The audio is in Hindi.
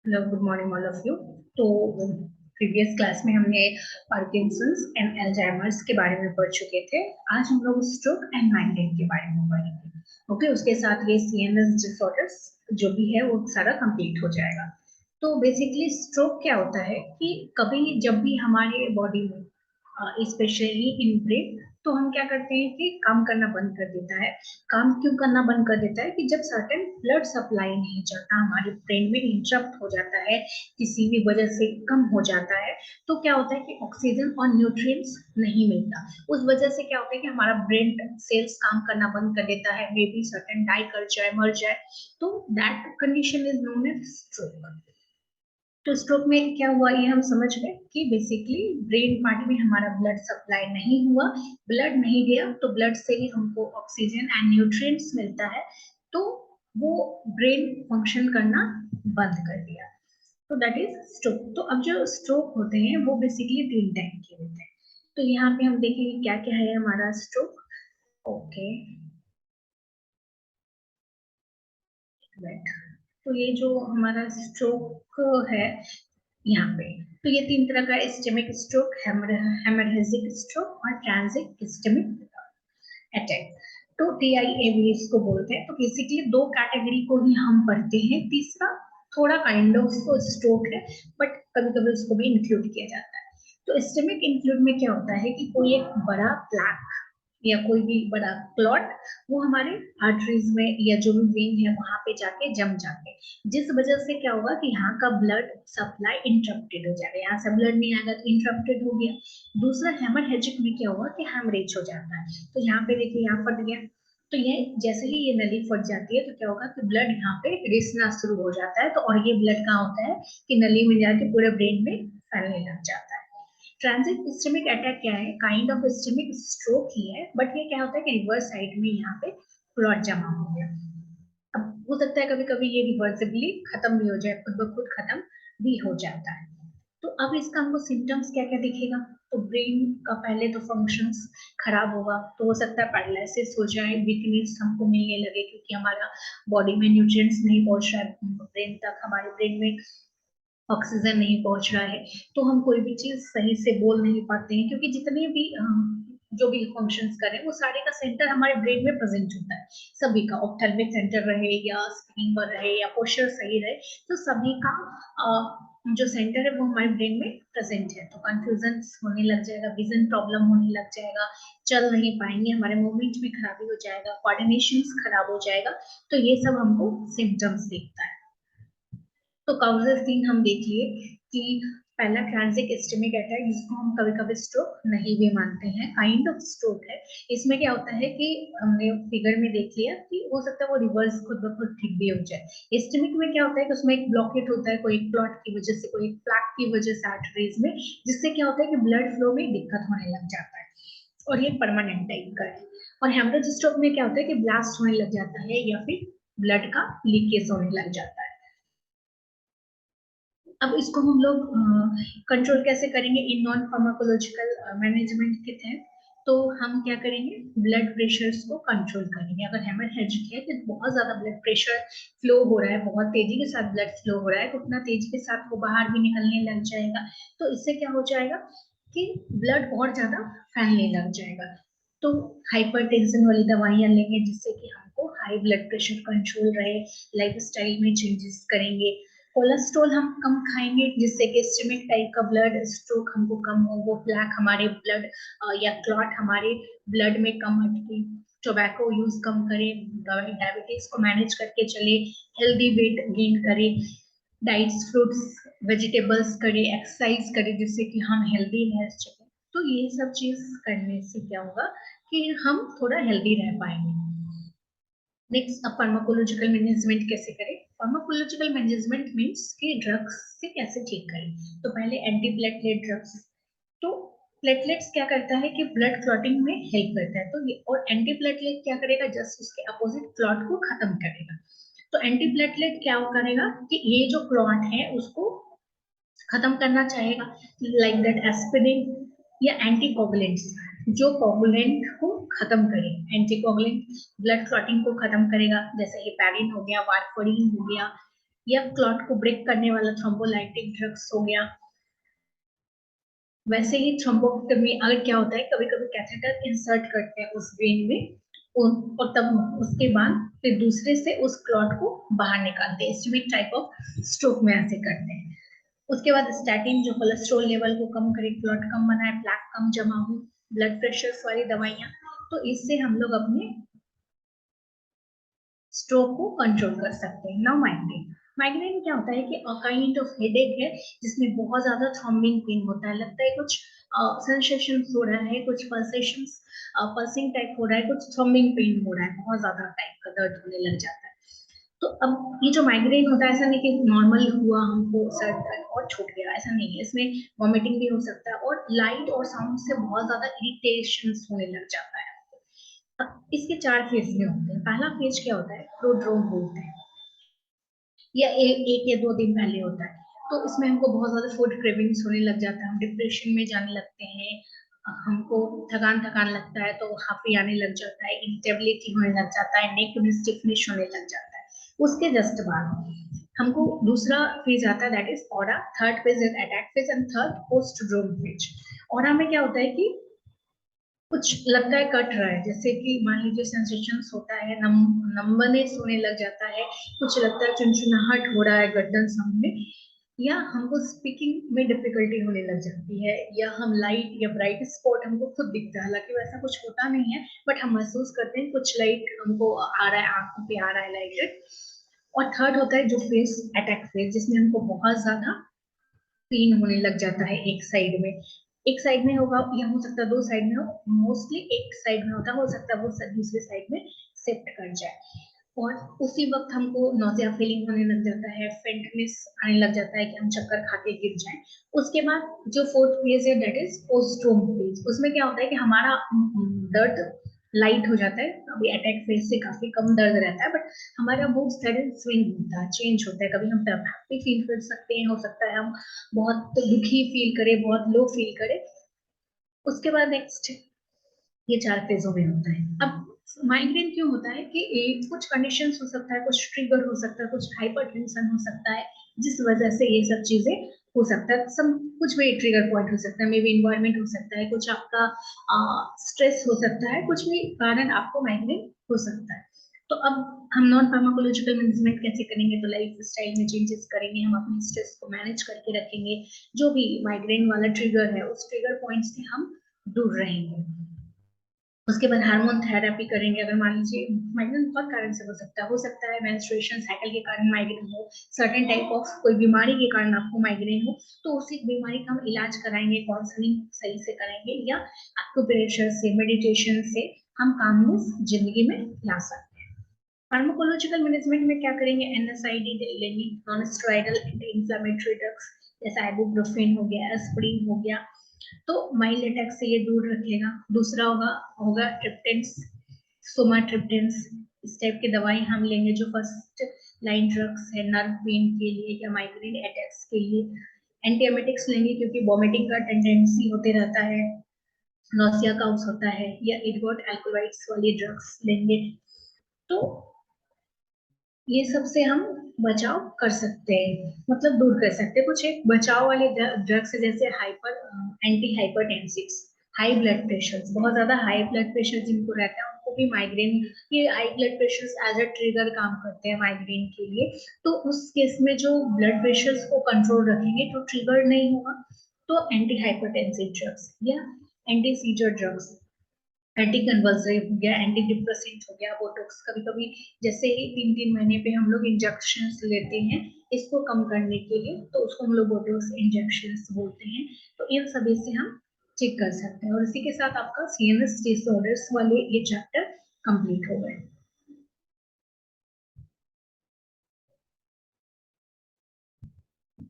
Hello, good morning all of you. तो प्रीवियस क्लास में हमने पार्किंसंस एंड अल्जाइमर्स के बारे में पढ़ चुके थे। आज हम लोग स्ट्रोक एंड माइग्रेन के बारे में पढ़ेंगे। ओके, उसके साथ ये सीएनएस डिसऑर्डर्स जो भी है वो सारा कंप्लीट हो जाएगा। तो बेसिकली स्ट्रोक क्या होता है कि कभी जब भी हमारे बॉडी में स्पेशली इन ब्रेन, तो हम क्या करते हैं कि काम करना बंद कर देता है। काम क्यों करना बंद कर देता है कि जब सर्टेन ब्लड सप्लाई नहीं चलता, हमारे ब्रेन में इंटरप्ट हो जाता है, किसी भी वजह से कम हो जाता है, तो क्या होता है कि ऑक्सीजन और न्यूट्रिएंट्स नहीं मिलता। उस वजह से क्या होता है कि हमारा ब्रेन सेल्स काम करना बंद कर देता है, मे बी सर्टेन डाई कर जाए, मर जाए। तो that condition is known as stroke. तो स्ट्रोक में क्या हुआ ये हम समझ गए कि बेसिकली ब्रेन पार्ट में हमारा ब्लड सप्लाई नहीं हुआ, ब्लड नहीं गया, तो ब्लड से ही हमको ऑक्सीजन एंड न्यूट्रिएंट्स मिलता है, तो वो ब्रेन फंक्शन करना बंद कर दिया। तो दैट इज स्ट्रोक। तो अब जो स्ट्रोक होते हैं वो बेसिकली 3 टाइप के होते हैं। तो यहाँ पे हम देखेंगे क्या क्या है हमारा स्ट्रोक। Okay, right. तो ये जो हमारा स्ट्रोक है यहाँ पे, तो ये 3 तरह का इस्केमिक स्ट्रोक, हेमरहेजिक स्ट्रोक और ट्रांजिट इस्केमिक अटैक। तो टीआईएवी इसको बोलते हैं। तो बेसिकली 2 कैटेगरी को ही हम पढ़ते हैं, तीसरा थोड़ा काइंड ऑफ स्ट्रोक है, बट कभी कभी उसको भी इंक्लूड किया जाता है। तो इस्केमिक इंक्लूड में क्या होता है कि कोई एक बड़ा प्लैक या कोई भी बड़ा क्लॉट वो हमारे आर्टरीज में या जो भी वेन है वहां पे जाके जम जाते, जिस वजह से क्या होगा कि यहाँ का ब्लड सप्लाई इंटरप्टेड हो जाएगा, यहाँ से ब्लड नहीं आएगा तो इंटरप्टेड हो गया। दूसरा हेमरहेजिक में क्या हुआ कि हेमरेज हो जाता है। तो यहाँ पे देखिए यहाँ फट गया, तो ये जैसे ही ये नली फट जाती है तो क्या होगा कि ब्लड यहाँ पे रिसना शुरू हो जाता है। तो और ये ब्लड कहाँ होता है कि नली में जाके पूरे ब्रेन में फैलने लग जाता है। ट्रांजिट इस्केमिक अटैक क्या है, काइंड ऑफ इस्केमिक स्ट्रोक ही है, बट ये क्या होता है कि रिवर्स साइड में यहाँ पे क्लॉट जमा हो गया। अब हो सकता है कभी कभी ये रिवर्सिबली खत्म भी हो जाए, खुद ब खुद खत्म भी हो जाता है। तो अब इसका हमको सिम्टम्स क्या क्या दिखेगा। तो ब्रेन का पहले तो फंक्शंस खराब होगा, तो हो सकता है पैरालिसिस हो जाए, वीकनेस हमको मिलने लगे क्योंकि हमारा बॉडी में न्यूट्रिएंट्स नहीं पहुंच रहा है ब्रेन तक, हमारे ब्रेन में ऑक्सीजन नहीं पहुंच रहा है, तो हम कोई भी चीज सही से बोल नहीं पाते हैं, क्योंकि जितने भी जो भी फंक्शंस करें वो सारे का सेंटर हमारे ब्रेन में प्रेजेंट होता है। सभी का ऑप्थेल्मिक सेंटर रहे या स्पीकिंग पर रहे या पोस्चर सही रहे, तो सभी का जो सेंटर है वो हमारे ब्रेन में प्रेजेंट है। तो कंफ्यूजन होने लग जाएगा, विजन प्रॉब्लम होने लग जाएगा, चल नहीं पाएंगे, हमारे मूवमेंट में खराबी हो जाएगा, कोऑर्डिनेशन खराब हो जाएगा। तो ये सब हमको सिम्टम्स दिखता है। तो काउजेस 3 हम देख लिए कि पहला ट्रांजिट इस्केमिक अटैक, जिसको हम कभी कभी स्ट्रोक नहीं भी मानते हैं, काइंड ऑफ स्ट्रोक है। इसमें क्या होता है कि हमने फिगर में देख लिया कि हो सकता है वो रिवर्स खुद ब खुद ठीक भी हो जाए। इस्केमिक में क्या होता है कि उसमें एक ब्लॉकेट होता है, कोई क्लॉट की वजह से, कोई प्लैक की वजह से आर्टरीज में, जिससे क्या होता है कि ब्लड फ्लो में दिक्कत होने लग जाता है, और ये परमानेंट टाइप का है। और हेमरेज स्ट्रोक में क्या होता है कि ब्लास्ट होने लग जाता है या फिर ब्लड का लीकेज होने लग जाता है। अब इसको हम लोग कंट्रोल कैसे करेंगे इन नॉन फार्माकोलॉजिकल मैनेजमेंट के तहत। तो हम क्या करेंगे, ब्लड प्रेशर्स को कंट्रोल करेंगे। अगर हेमरेजिक है तो बहुत ज्यादा ब्लड प्रेशर फ्लो हो रहा है, बहुत तेजी के साथ ब्लड फ्लो हो रहा है, तो उतना तेजी के साथ वो बाहर भी निकलने लग जाएगा। तो इससे क्या हो जाएगा कि ब्लड और ज्यादा फैलने लग जाएगा। तो हाइपरटेंशन वाली दवाइयां लेंगे जिससे कि हमको हाई ब्लड प्रेशर कंट्रोल रहे, लाइफ स्टाइल में चेंजेस करेंगे, कोलेस्ट्रॉल हम कम खाएंगे जिससे कि इस्केमिक टाइप का ब्लड स्ट्रोक हमको कम हो, वो प्लैक हमारे ब्लड या क्लॉट हमारे ब्लड में कम अटके, टोबैको यूज कम करें, डायबिटीज को मैनेज करके चले, हेल्दी वेट गेन करें, डाइट्स फ्रूट्स वेजिटेबल्स करें, एक्सरसाइज करें जिससे कि हम हेल्दी रह सकें। तो ये सब चीज करने से क्या होगा कि हम थोड़ा हेल्दी रह पाएंगे। नेक्स्ट, अब फार्माकोलॉजिकल मैनेजमेंट कैसे करें। फार्माकोलॉजिकल मैनेजमेंट मीन्स कि ड्रग्स से कैसे ठीक करें। तो पहले एंटी प्लेटलेट ड्रग्स। तो प्लेटलेट्स क्या करता है कि ब्लड क्लॉटिंग में हेल्प करता है, तो ये और एंटी प्लेटलेट क्या करेगा, जस्ट उसके अपोजिट क्लॉट को खत्म करेगा। तो एंटी प्लेटलेट क्या करेगा कि ये जो क्लॉट है उसको खत्म करना चाहेगा, लाइक दैट एस्पिरिन या एंटीकोगुलेंट्स जो कोगुलेंट को खत्म करे। एंटीकोगुलेंट ब्लड क्लॉटिंग को खत्म करेगा, जैसे हेपारिन हो गया, वारफरीन हो गया, या क्लॉट को ब्रेक करने वाला थ्रोम्बोलाइटिक ड्रग्स हो गया। वैसे ही थ्रोम्बोटमी अगर क्या होता है, कभी कभी कैथेटर इंसर्ट करते हैं उस वेन में और तब उसके बाद फिर दूसरे से उस क्लॉट को बाहर निकालते हैं। इस्टेमिक टाइप ऑफ स्ट्रोक में ऐसे करते हैं। उसके बाद स्टैटिन जो कोलेस्ट्रॉल लेवल को कम करे, क्लॉट कम बनाए, प्लैक कम जमा हो, ब्लड प्रेशर वाली दवाइयां, तो इससे हम लोग अपने स्ट्रोक को कंट्रोल कर सकते हैं। नाउ माइग्रेन, माइग्रेन क्या होता है कि काइंड ऑफ हेडेक है जिसमें बहुत ज्यादा थ्रॉम्बिंग पेन होता है, लगता है कुछ सेंसेशन हो रहा है, कुछ पल्सेशंस पल्सिंग टाइप हो रहा है, कुछ थ्रॉम्बिंग पेन हो रहा है, बहुत ज्यादा टाइप का दर्द होने लग जाता है। तो अब ये जो माइग्रेन होता है, ऐसा नहीं कि नॉर्मल हुआ हमको सर दर्द और छूट गया, ऐसा नहीं है। इसमें वॉमिटिंग भी हो सकता है और लाइट और साउंड से बहुत ज्यादा इरिटेशन होने लग जाता है। अब इसके 4 फेज में होते हैं। पहला फेज क्या होता है, प्रोड्रोम बोलते हैं, या एक या 2 दिन पहले होता है। तो इसमें हमको बहुत ज्यादा फूड क्रेविंग्स होने लग जाता है, हम डिप्रेशन में जाने लगते हैं, हमको थकान थकान लगता है, तो हाफी आने लग जाता है, इरिटेबिलिटी होने लग जाता है, नेक में स्टिफनेस होने लग जाता है। उसके जस्ट बाद हमको दूसरा फेज आता है, that is aura. Third phase is attack phase and third पोस्ट्रोम phase. Aura में क्या होता है कि कुछ लगता है कट रहा है, जैसे कि मान लीजिए सेंसेशंस होता है, नंबनेस होने लग जाता है, कुछ लगता है चुनचुनाहट हो रहा है गर्दन सब में, या हमको स्पीकिंग में डिफिकल्टी होने लग जाती है, या हम लाइट या ब्राइट स्पॉट हमको खुद दिखता है, हालांकि वैसा कुछ होता नहीं है, बट हम महसूस करते हैं कुछ लाइट हमको आ रहा है, आंखों पे आ रहा है लाइट। और थर्ड होता है जो फेज, अटैक फेज, जिसमें हमको बहुत ज्यादा पेन होने लग जाता है एक साइड में। एक साइड में होगा या हो सकता है 2 साइड में हो, मोस्टली एक साइड में होता है, हो सकता है वो दूसरे साइड में शिफ्ट कर जाए। और उसी वक्त हमको नोजिया फीलिंग होने लग जाता है, फेंटनेस आने लग जाता है कि हम चक्कर खा के गिर जाएं। उसके बाद जो फोर्थ फेज है, दैट इज पोस्ट्रोम फेज। उसमें क्या होता है कि हमारा दर्द लाइट हो जाता है, अभी अटैक फेज से काफी कम दर्द रहता है, बट हमारा मूड सडन स्विंग होता है, चेंज होता है, कभी हम हैप्पी फील कर सकते हैं, हो सकता है हम बहुत दुखी फील करें, बहुत लो फील करें। उसके बाद नेक्स्ट, ये 4 फेजों में होता है। अब माइग्रेन क्यों होता है कि कुछ कंडीशंस हो सकता है, कुछ ट्रिगर हो सकता है, कुछ हाइपरटेंशन हो सकता है, जिस वजह से ये सब चीजें हो सकता है। सब कुछ भी ट्रिगर पॉइंट हो सकता है, मे बी इन्वायरमेंट हो सकता है, कुछ आपका स्ट्रेस हो सकता है, कुछ भी कारण आपको माइग्रेन हो सकता है। तो अब हम नॉन फार्माकोलॉजिकल मैनेजमेंट कैसे करेंगे, तो लाइफ स्टाइल में चेंजेस करेंगे, हम अपने स्ट्रेस को मैनेज करके रखेंगे, जो भी माइग्रेन वाला ट्रिगर है उस ट्रिगर पॉइंट से हम दूर रहेंगे। उसके बाद हार्मोन थेरेपी करेंगे। अगर मान लीजिए माइग्रेन बहुत कारण से हो सकता है मेंस्ट्रुएशन साइकिल के कारण माइग्रेन हो, सर्टेन टाइप ऑफ कोई बीमारी के कारण आपको माइग्रेन हो, तो उसी बीमारी का हम इलाज कराएंगे, काउंसलिंग सही से करेंगे, या एक्यूप्रेशर से, मेडिटेशन से हम कामनेस जिंदगी में ला सकते हैं। फार्माकोलॉजिकल मैनेजमेंट में क्या करेंगे, एनएसआईडी लेंगे, non steroidal anti inflammatory drugs, जैसे आइबुप्रोफेन हो गया, एस्पिरिन हो गया, तो माइल्ड अटैक से ये दूर रखेगा। दूसरा होगा होगा ट्रिप्टेंस, सोमाट्रिप्टेंस, इस टाइप की दवाई हम लेंगे जो फर्स्ट लाइन ड्रग्स है नर्व पेन के लिए या माइग्रेन अटैक्स के लिए। एंटीएमेटिक्स लेंगे क्योंकि वॉमिटिंग का टेंडेंसी होते रहता है, नौसिया काउस होता है, या इडवोट एल्कोलाइड्स वाली ड्रग्स लेंगे। तो ये सब से हम बचाव कर सकते हैं, मतलब दूर कर सकते हैं। कुछ एक बचाव वाले ड्रग्स जैसे एंटी हाइपरटेंसिव्स, हाई ब्लड प्रेशर, बहुत ज्यादा हाई ब्लड प्रेशर जिनको रहता है उनको भी माइग्रेन, ये high blood pressure as a trigger काम करते हैं माइग्रेन के लिए। तो उस केस में जो ब्लड प्रेशर को कंट्रोल रखेंगे तो ट्रिगर नहीं होगा। तो एंटी हाइपरटेंसिव ड्रग्स या anti scissor drugs, anti convulsive हो गया, एंटी डिप्रेसेंट हो गया, बोटॉक्स, कभी कभी जैसे ही 3-3 महीने पे हम लोग इंजेक्शन लेते हैं इसको कम करने के लिए, तो उसको हम लोग बोटॉक्स इंजेक्शन बोलते हैं। तो इन सभी से हम चेक कर सकते हैं। और इसी के साथ आपका सीएनएस डिसऑर्डर्स वाले ये चैप्टर कंप्लीट हो गए।